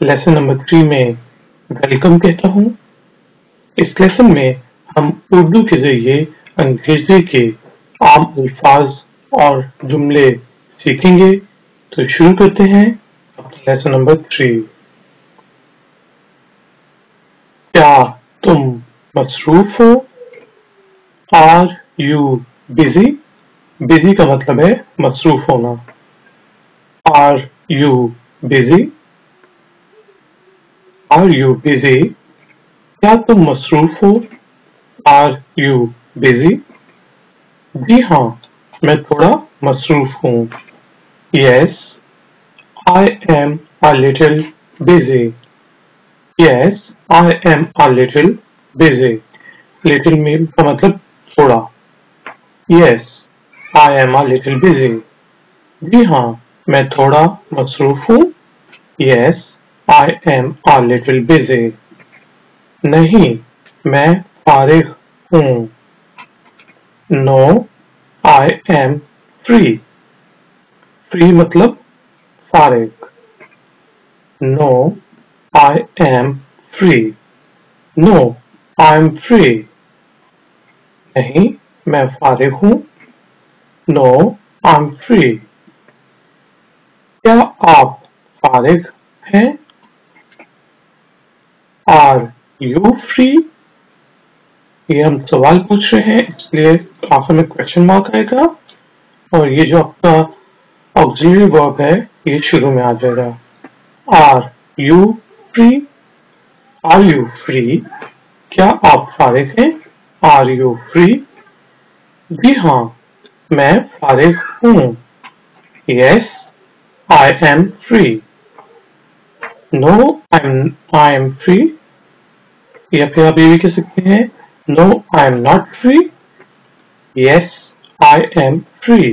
Lesson number 3 में welcome कहता हूँ। इस लेसन में हम उर्दू के जरिए अंग्रेजी के आम अल्फाज और जुमले सीखेंगे। तो शुरू करते हैं अपना लेसन नंबर 3। क्या तुम मसरूफ हो? Are you busy? बिजी का मतलब है मसरूफ होना। Are you busy? Are you busy? क्या तुम मसरूफ हो? Are you busy? जी हाँ, मैं थोड़ा मसरूफ हूँ। Yes, I am a little busy. Yes, I am a little busy. Little में का मतलब थोड़ा। Yes, I am a little busy. जी हाँ, मैं थोड़ा मसरूफ हूँ। Yes, I am a little busy. नहीं, मैं फारिग हूँ। No, I am free. Free मतलब फारिग। No, I am free. No, I am free. नहीं, मैं फारिग हूँ। No, I'm free. क्या आप फारिग हैं? Are you free? ये हम सवाल पूछ रहे हैं, इसलिए आखिर में क्वेश्चन मार्क आएगा और ये जो आपका ऑक्सिलरी वर्ब है ये शुरू में आ जाएगा। Are you free? Are you free? क्या आप फारिग हैं? Are you free? जी हाँ, मैं फारिग हूँ। Yes, I am free. No, I am free. या फिर आप ये भी कह सकते हैं No, I am not free. Yes, I am free.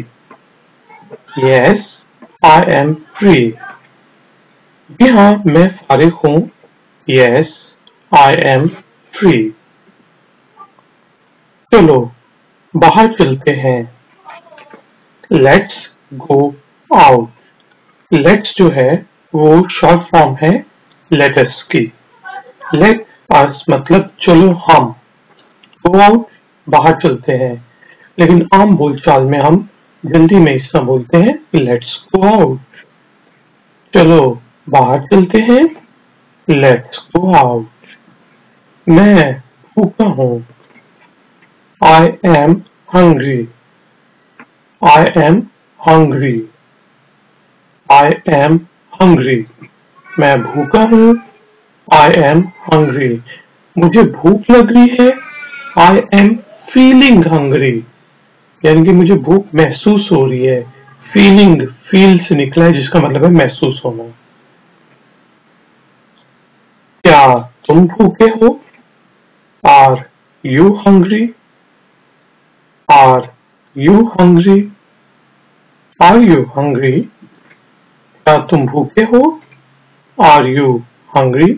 Yes, I am free. जी हाँ, मैं फारिग हूँ। Yes, I am free. चलो बाहर चलते हैं। Let's go out. Let's जो है वो शॉर्ट फॉर्म है let us की। Let us मतलब चलो हम। Go out बाहर चलते हैं, लेकिन आम बोलचाल में हम जल्दी में इसका बोलते हैं Let's go out. चलो बाहर चलते हैं। Let's go out. मैं भूखा हूँ। I am hungry. I am hungry. I am hungry. मैं भूखा हूँ। I am hungry. मुझे भूख लग रही है। I am feeling hungry. यानी कि मुझे भूख महसूस हो रही है। Feeling feel से निकला है जिसका मतलब है महसूस होना। क्या तुम भूखे हो? Are you hungry? Are you hungry? Are you hungry? क्या तुम भूखे हो? Are you hungry?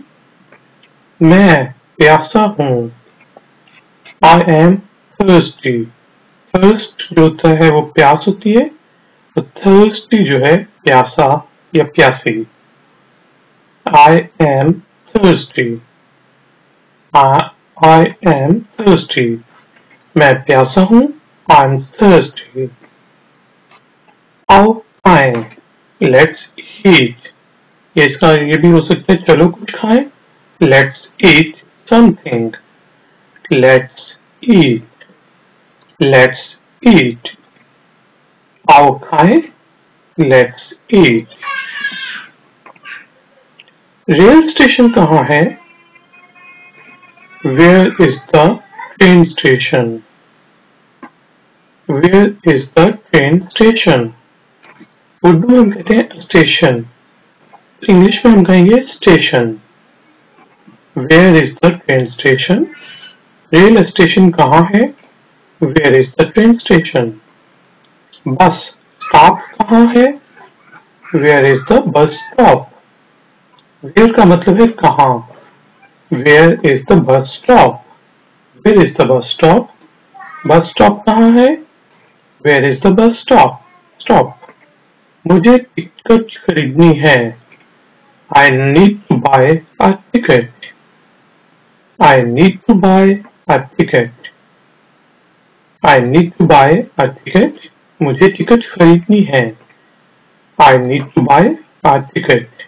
मैं प्यासा हूँ। I am thirsty. Thirst जो होता है वो प्यास होती है, तो thirsty जो है प्यासा या प्यासी। I am thirsty. I am thirsty. मैं प्यासा हूँ। I'm thirsty. आओ खाएं। Let's eat. ये भी हो सकता है चलो कुछ खाएं। Let's eat something. Let's eat. Let's eat. आओ खाएं। Let's eat. रेल स्टेशन कहाँ है? Where is the train station? Where is the train station? Urdu में हम कहते हैं स्टेशन, इंग्लिश में हम कहेंगे station. Where is the train station? Rail station कहाँ है? Where is the train station? Bus stop कहाँ है? Where is the bus stop? Where का मतलब है कहाँ। Where is the bus stop? Where is the bus stop? Bus stop कहाँ है? Where is the bus stop? Stop. मुझे ticket खरीदनी है। I need to buy a ticket. I need to buy a ticket. I need to buy a ticket. मुझे ticket खरीदनी है. I need to buy a ticket.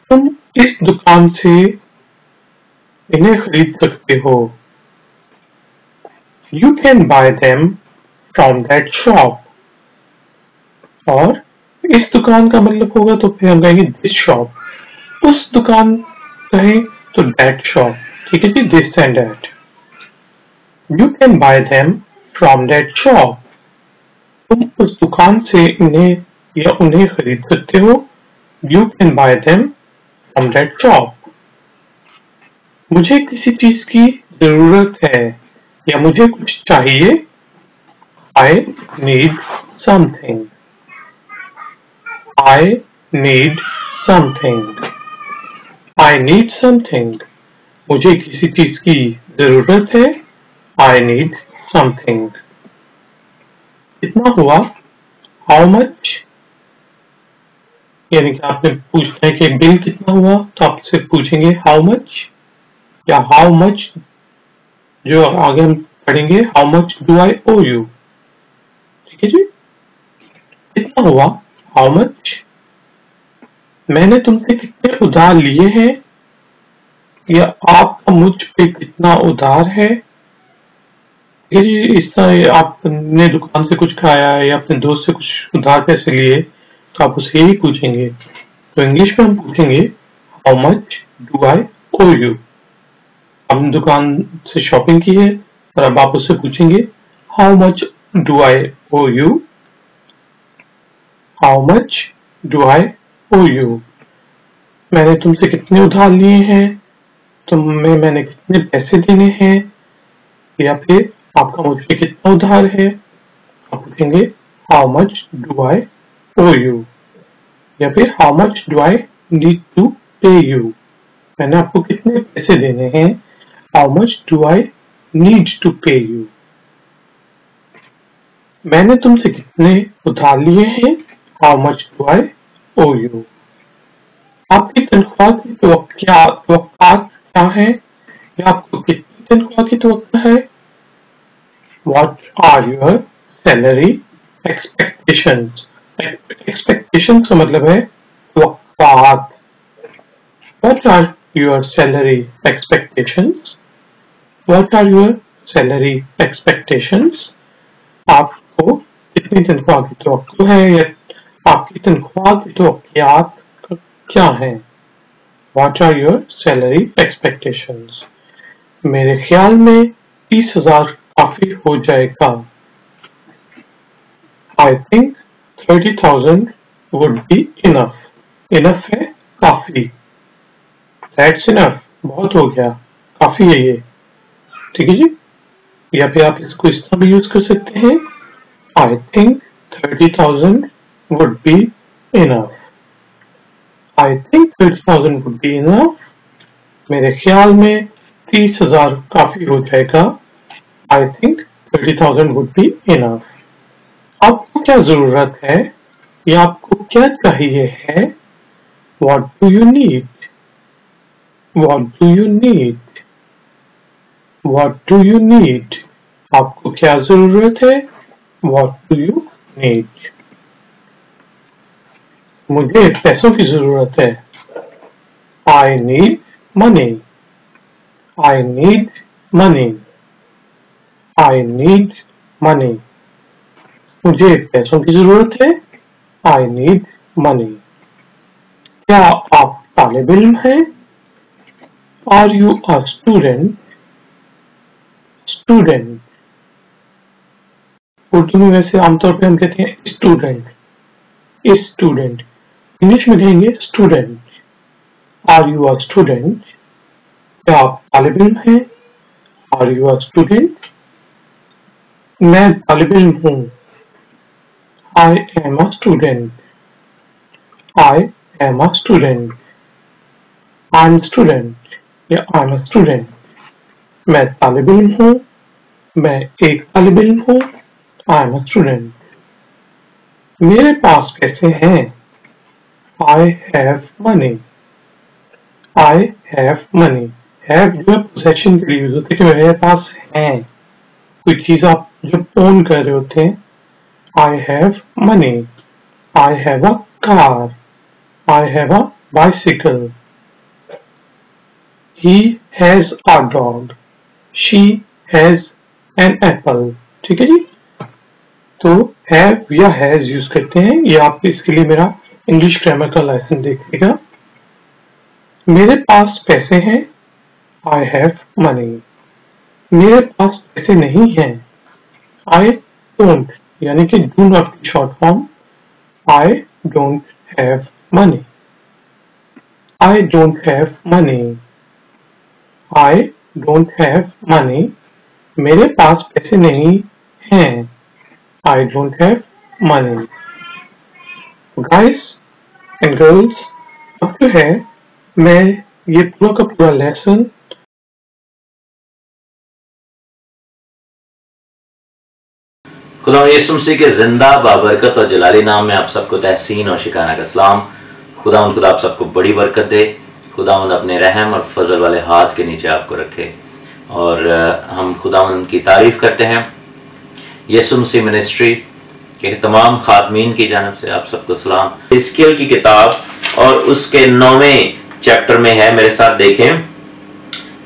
तुम इस दुकान से इन्हें खरीद सकते हो. You can buy them from that shop. और इस दुकान का मतलब होगा तो फिर हम कहेंगे this shop. उस दुकान कहें तो that shop. ठीक है जी, this and that. You can buy them from that shop. तुम उस दुकान से इन्हें या उन्हें खरीद सकते हो. You can buy them from that shop. मुझे किसी चीज की जरूरत है या मुझे कुछ चाहिए. I need something. I need something. I need something. मुझे किसी चीज की जरूरत है. I need something. कितना हुआ? How much? यानी कि आपने पूछना है कि बिल कितना हुआ तो आप सिर्फ पूछेंगे how much या how much. जो आगे हम पढ़ेंगे how much do I owe you. ठीक है जी. कितना हुआ? How much? मैंने तुमसे कितने उधार लिए हैं या आपका मुझ पे कितना उधार है. ठीक है जी. इस तरह आपने दुकान से कुछ खाया है या अपने दोस्त से कुछ उधार पैसे लिए तो आप उसे यही पूछेंगे. तो इंग्लिश में हम पूछेंगे how much do I owe you. हमने दुकान से शॉपिंग की है और अब आप उससे पूछेंगे how much do I owe you. How much do I owe you. मैंने तुमसे कितने उधार लिए हैं. मैंने कितने पैसे देने हैं या फिर आपका मुझसे कितना उधार है. आप पूछेंगे how much do I owe you या फिर how much do I need to pay you. मैंने आपको कितने पैसे देने हैं. How much do I need to pay you. मैंने तुमसे कितने उधार लिए हैं. How much do I owe you. आपकी तनख्वाह की तवक्का क्या है या आपको कितनी तनख्वाह की तवक्का है. What are your salary expectations. Expectations का मतलब है तवक्कात. What are your salary expectations. What are your salary expectations. आपको कितनी तनख्वाह की तवक्को है या आपकी तनख्वाह की तवक्कियात क्या है. What are your salary expectations. मेरे ख्याल में 30,000 काफी हो जाएगा. I think 30,000 would be enough. Enough है काफी. That's enough. बहुत हो गया. काफी है ये. ठीक है जी. या फिर आप इसको इस तरह भी यूज कर सकते हैं. I think 30,000 would be enough. I think 30,000 would be enough. मेरे ख्याल में 30,000 काफी हो जाएगा. I think 30,000 would be enough. आपको क्या जरूरत है या आपको क्या चाहिए है. What do you need. What do you need. What do you need. आपको क्या जरूरत है. What do you need. मुझे पैसों की जरूरत है. I need money. I need money. I need money. मुझे पैसों की जरूरत है. I need money. क्या आप तालिब इल्म हैं. Are you a student. Student. Urdu में वैसे आमतौर पे हम कहते हैं स्टूडेंट. स्टूडेंट. इंग्लिश में कहेंगे student. Are you a student. क्या आप तालिब इल्म हैं. Are you a student. मैं तालिब इल्म हूँ. I am a student. I am a student. I am student या आई एम अ स्टूडेंट. मैं तालिब इल्म हूँ. मैं एक तालिब इल्म हूँ. I am a student. मेरे पास पैसे हैं. I have money. I have money. Have जो possession के लिए यूज होते हैं कि मेरे पास है, कोई चीज आप जब ओन कर रहे होते हैं. I have money. I have a car. I have a bicycle. He has a dog. She has an apple. ठीक है जी. तो have या has यूज करते हैं. ये आप इसके लिए मेरा इंग्लिश ग्रामर का लेसन देखिएगा. मेरे पास पैसे हैं. I have money. मेरे पास पैसे नहीं हैं. I don't, यानी कि do not की short form. I don't have money. I don't have money. I don't have money. मेरे पास पैसे नहीं हैं. I don't have money. Guys and girls, अब जो है मैं ये पूरा का पूरा लेसन खुदा यीशु मसीह के जिंदा बाबरकत और जलाली नाम में आप सबको तहसीन और शिकाना का सलाम. खुदा आप सबको बड़ी बरकत दे. खुदा अपने रहम और फजल वाले हाथ के नीचे आपको रखे. और हम खुदा की तारीफ करते हैं. यीशु मसीह मिनिस्ट्री के तमाम खादमीन की जानब से आप सबको सलाम. हिजकिय्याह की किताब और उसके 9वें चैप्टर में है. मेरे साथ देखें,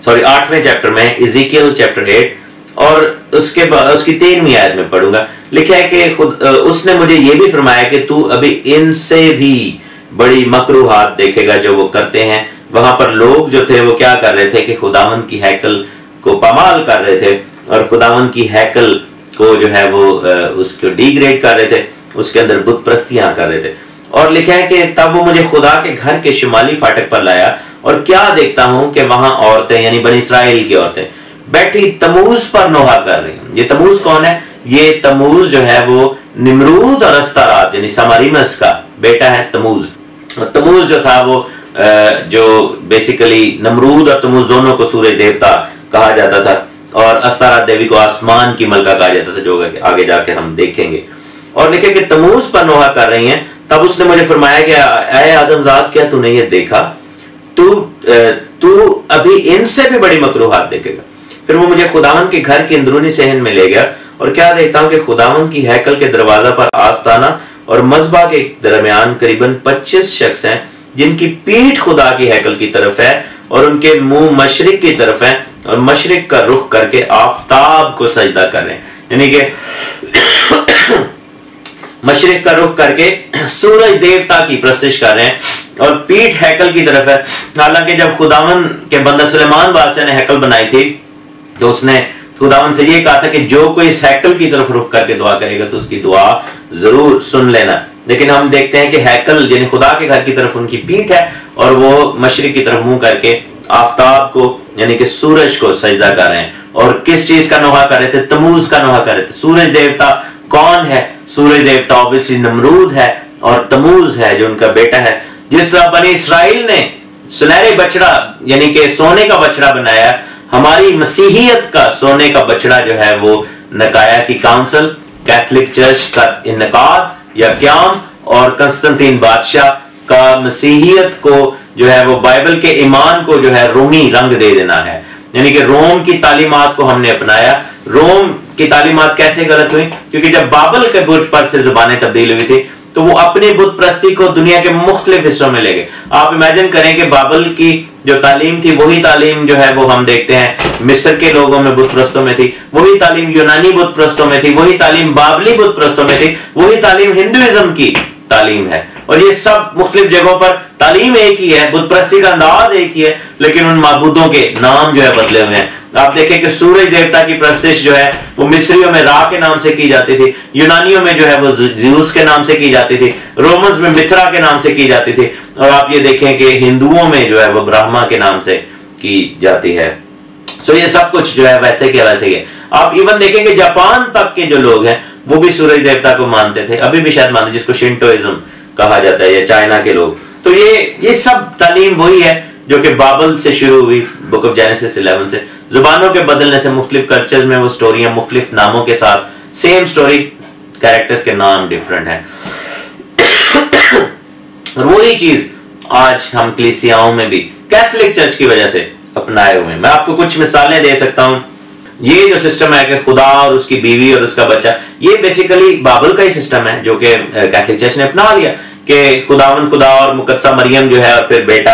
8वें चैप्टर में, इज़ीकियल चैप्टर 8 और उसके बाद उसकी 13वीं आयत में पढ़ूंगा. लिखा है कि खुद उसने मुझे ये भी फरमाया कि तू अभी इनसे भी बड़ी मकरूहात देखेगा जो वो करते हैं. वहां पर लोग जो थे वो क्या कर रहे थे कि खुदावंद की हैकल को पामाल कर रहे थे और खुदावंद की हैकल को जो है वो उसको डिग्रेड कर रहे थे, उसके अंदर बुत प्रस्तियां कर रहे थे. और लिखा है कि तब वो मुझे खुदा के घर के शुमाली फाटक पर लाया और क्या देखता हूं कि वहां औरतें यानी बनी इस्राएल की औरतें बैठी तमूज पर नोहा कर रही हैं. ये तमूज कौन है? ये तमूज जो है वो निमरूद और अस्तारात यानी समारिमस का बेटा है. तमूज जो था वो जो बेसिकली नमरूद और तमूज दोनों को सूरज देवता कहा जाता था और अस्तारात देवी को आसमान की मलका कहा जाता था, जो आगे जाके हम देखेंगे. और लिखे कि तमूज पर नोहा कर रही हैं. तब उसने मुझे फरमाया कि ऐ आदमजाद, क्या तूने ये देखा? तू अभी इनसे भी बड़ी मकरूहात देखेगा. फिर वो मुझे खुदावन के घर के अंदरूनी सहन में ले गया और क्या देखता हूं कि खुदावन की हैकल के दरवाजा पर आस्ताना और मज़बा के दरमियान करीबन 25 शख्स हैं जिनकी पीठ खुदा की हैकल की तरफ है और उनके मुंह मशरिक की तरफ है और मशरिक का रुख करके आफताब को सजदा कर रहे हैं. यानी कि मशरिक का रुख करके सूरज देवता की प्रस्तिश कर रहे हैं और पीठ हैकल की तरफ है. हालांकि जब खुदावन के बंदा सुलेमान बादशाह ने हैकल बनाई थी तो उसने खुदावन से ये कहा था कि जो कोई इस हैकल की तरफ रुख करके दुआ करेगा तो उसकी दुआ जरूर सुन लेना. लेकिन हम देखते हैं कि हैकल यानी खुदा के घर की तरफ उनकी पीठ है और वो मशरिक की तरफ मुंह करके आफताब को यानी कि सूरज को सजदा कर रहे हैं. और किस चीज का नोहा कर रहे थे? तमूज का नोहा कर रहे थे. सूरज देवता कौन है? सूरज देवता ऑब्वियसली नमरूद है और तमूज है जो उनका बेटा है. जिस तरह बनी इस्राइल ने सुनहरे बछड़ा यानी कि सोने का बछड़ा बनाया, हमारी मसीहियत का सोने का बछड़ा जो है वो नकाया की काउंसिल, कैथोलिक चर्च का इनकार या क्याम और कंस्टंटीन बादशाह का मसीहियत को जो है वो बाइबल के ईमान को जो है रोमी रंग दे देना है. यानी कि रोम की तालीमात को हमने अपनाया. रोम की तालीमात कैसे गलत हुई? क्योंकि जब बाबल के बुर्ज पर से जुबानें तब्दील हुई थी तो वो अपने बुत प्रस्ती को दुनिया के मुख्तलिफ हिस्सों में ले गए. आप इमेजिन करें कि बाबल की जो तालीम थी वही तालीम जो है वो हम देखते हैं मिस्र के लोगों में बुत प्रस्तों में थी, वही तालीम यूनानी बुत प्रस्तों में थी, वही तालीम बाबली बुत प्रस्तों में थी, वही तालीम हिंदुइज्म की तालीम है. और ये सब मुख्तलिफ जगहों पर तालीम एक ही है, बुत प्रस्ती का अंदाज एक ही है, लेकिन उन माबूदों के नाम जो है बदले हुए हैं. आप देखें कि सूरज देवता की प्रस्तिश जो है वो मिस्रियों में रा के नाम से की जाती थी, यूनानियों में जो है वो ज़्यूस के नाम से की जाती थी, रोमन्स में मित्रा के नाम से की जाती थी और आप ये देखें कि हिंदुओं में जो है वो ब्रह्मा के नाम से की जाती है. सो ये सब कुछ जो है वैसे के वैसे ही है. आप इवन देखेंगे जापान तक के जो लोग हैं वो भी सूरज देवता को मानते थे, अभी भी शायद मानते, जिसको शिंटोइज्म कहा जाता है, या चाइना के लोग. तो ये सब तालीम वही है जो कि बाबल से शुरू हुई, बुक ऑफ जेनेसिस 11 से. जुबानों के बदलने से मुख्तलिफ कल्चर्स में वो स्टोरियां मुख्तलिफ नामों के साथ, सेम स्टोरी, कैरेक्टर्स के नाम डिफरेंट हैं. और वही चीज आज हम कलीसियाओं में भी कैथोलिक चर्च की वजह से अपनाए हुए हैं। मैं आपको कुछ मिसालें दे सकता हूं। ये जो सिस्टम है कि खुदा और उसकी बीवी और उसका बच्चा, ये बेसिकली बाइबल का ही सिस्टम है जो कि कैथोलिक चर्च ने अपना लिया कि खुदा और मुकद्दसा मरियम जो है और फिर बेटा।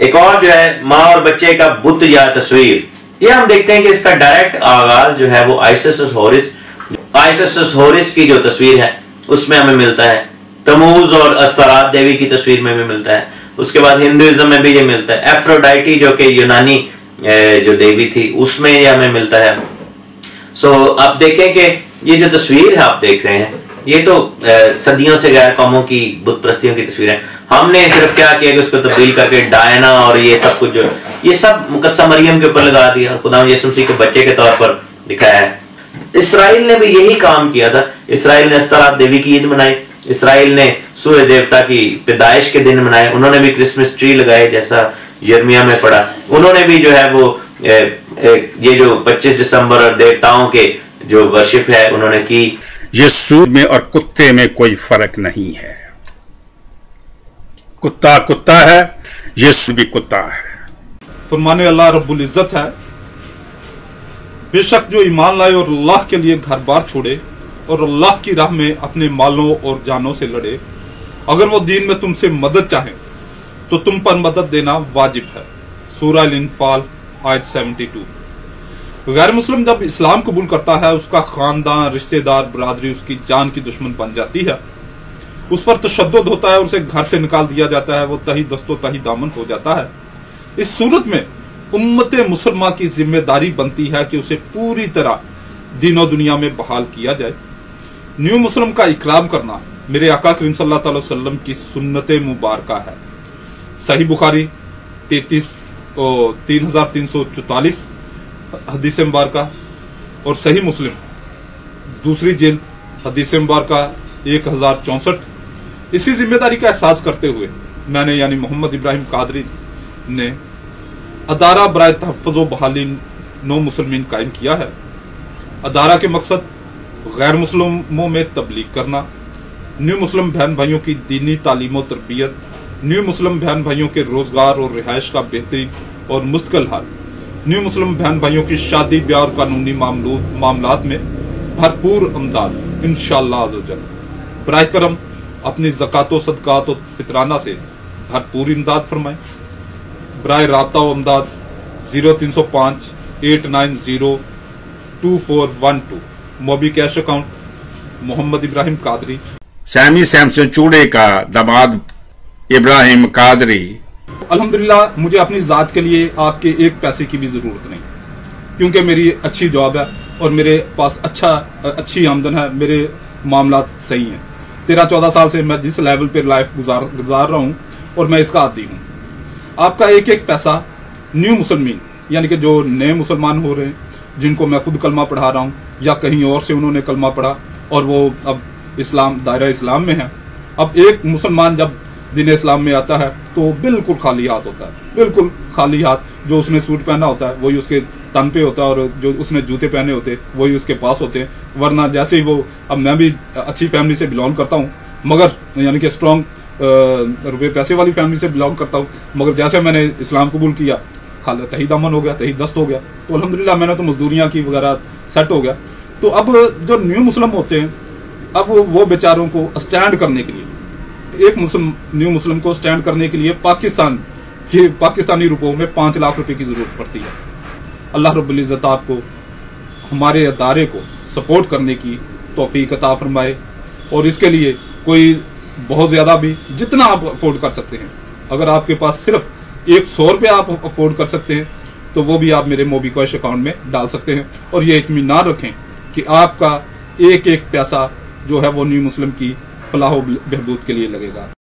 एक और जो है माँ और बच्चे का बुत या तस्वीर, ये हम देखते हैं कि इसका डायरेक्ट आगाज जो है वो आइसिस होरिस की जो तस्वीर है उसमें हमें मिलता है। तमूज और अस्तारात देवी की तस्वीर में भी मिलता है। उसके बाद हिंदुइज्म में भी ये मिलता है। एफ्रोडाइटी जो कि यूनानी जो देवी थी उसमें ये हमें मिलता है। सो आप देखें कि ये जो तस्वीर है आप देख रहे हैं, ये तो सदियों से गैर कौमों की बुत प्रस्तियों की तस्वीर है। हमने सिर्फ क्या किया कि उसको तब्दील करके डायना और ये सब कुछ जो ये सब मुकद्दसा मरियम के ऊपर लगा दिया और खुदा यीशु मसीह को बच्चे के तौर पर दिखाया है। इसराइल ने भी यही काम किया था। इसराइल ने अस्तारात देवी की ईद मनाई, इसराइल ने सूर्य देवता की पैदाइश के दिन मनाए, उन्होंने भी क्रिसमस ट्री लगाए जैसा यिर्मयाह में पढ़ा। उन्होंने भी जो है वो ये जो 25 दिसंबर और देवताओं के जो वर्शिप है उन्होंने की। ये सूर में और कुत्ते में कोई फर्क नहीं है। कुत्ता कुत्ता है, ये भी कुत्ता है। फरमाने अल्लाह रब्बुल इज्जत है, बेशक जो ईमान लाए और अल्लाह के लिए घर बार छोड़े और अल्लाह की राह में अपने मालों और जानों से लड़े, अगर वो दीन में तुमसे मदद चाहे तो तुम पर मदद देना वाजिब है। सूरह अल-इंफाल आयत 72। गैर मुस्लिम जब इस्लाम कबूल करता है, उसका खानदान, रिश्तेदार, बरादरी उसकी जान की दुश्मन बन जाती है, उस पर तशद्दुद होता है, उसे घर से निकाल दिया जाता है, वो तही दस्तो तही दामन हो जाता है। इस सूरत में उम्मते मुसलमान की जिम्मेदारी बनती है कि उसे पूरी तरह दीनों दुनिया में बहाल किया जाए। न्यू मुस्लिम का इकराम करना मेरे आका करीम सल्लल्लाहु अलैहि वसल्लम की सुन्नत मुबारका है। सही बुखारी 3344 हदीस मुबारका और सही मुस्लिम दूसरी जिल्द हदीस मुबारका 1064। इसी जिम्मेदारी का एहसास करते हुए मैंने यानी मोहम्मद इब्राहिम कादरी ने अदारा बराए तहफ़्फ़ुज़ व बहाली नौ मुसलमीन कायम किया है। अदारा के मकसद गैर मुस्लिमों में तबलीग करना, न्यू मुस्लिम बहन भाइयों की दीनी तालीम और तरबियत, न्यू मुस्लिम बहन भाइयों के रोजगार और रिहाइश का बेहतरीन और मुस्तकिल हाल, न्यू मुस्लिम बहन भाइयों की शादी ब्याह और कानूनी मामलात में भरपूर अमदाद इंशाअल्लाह अज़्ज़वजल। बराए करम अपनी ज़कात सदकात और फितराना से भरपूर इमदाद फरमाएं। बराए राब्ता व अमदाद 0305 890 2412 Mobicash account Mohammad Ibrahim Qadri. Sammy Samson चूड़े का दामाद इब्राहिम कादरी। अल्हम्दुलिल्लाह मुझे अपनी ज़ात के लिए आपके एक पैसे की भी ज़रूरत नहीं, क्योंकि मेरी अच्छी जॉब है और मेरे पास अच्छी आमदन है, मेरे मामलात सही हैं। 13-14 साल से मैं जिस लेवल पर लाइफ गुजार रहा हूँ और मैं इसका आदी हूँ। आपका एक एक पैसा न्यू मुसलमीन यानी कि जो नए मुसलमान हो रहे हैं, जिनको मैं खुद कलमा पढ़ा रहा हूँ या कहीं और से उन्होंने कलमा पढ़ा और वो अब इस्लाम दायरा इस्लाम में है। अब एक मुसलमान जब दीन इस्लाम में आता है तो बिल्कुल खाली हाथ होता है, बिल्कुल खाली हाथ। जो उसने सूट पहना होता है वही उसके तन पे होता है और जो उसने जूते पहने होते हैं वही उसके पास होते हैं। वरना जैसे ही वो, अब मैं भी अच्छी फैमिली से बिलोंग करता हूँ, मगर यानी कि स्ट्रॉन्ग रुपये पैसे वाली फैमिली से बिलोंग करता हूँ, मगर जैसे मैंने इस्लाम कबूल किया तही दामन हो गया, तही दस्त हो गया। तो अल्हम्दुलिल्लाह मैंने तो मजदूरियाँ की वगैरह सेट हो गया। तो अब जो न्यू मुस्लिम होते हैं, अब वो बेचारों को स्टैंड करने के लिए, एक न्यू मुस्लिम को स्टैंड करने के लिए पाकिस्तानी रुपयों में 5 लाख रुपए की जरूरत पड़ती है। अल्लाह रब्बुल इज़्ज़त आपको हमारे अदारे को सपोर्ट करने की तौफीक अता फरमाए और इसके लिए कोई बहुत ज़्यादा भी, जितना आप अफोर्ड कर सकते हैं, अगर आपके पास सिर्फ 100 रुपये आप अफोर्ड कर सकते हैं तो वो भी आप मेरे मोबी कैश अकाउंट में डाल सकते हैं। और ये इत्मीनान रखें कि आपका एक एक पैसा जो है वो न्यू मुस्लिम की फलाह बहबूद के लिए लगेगा।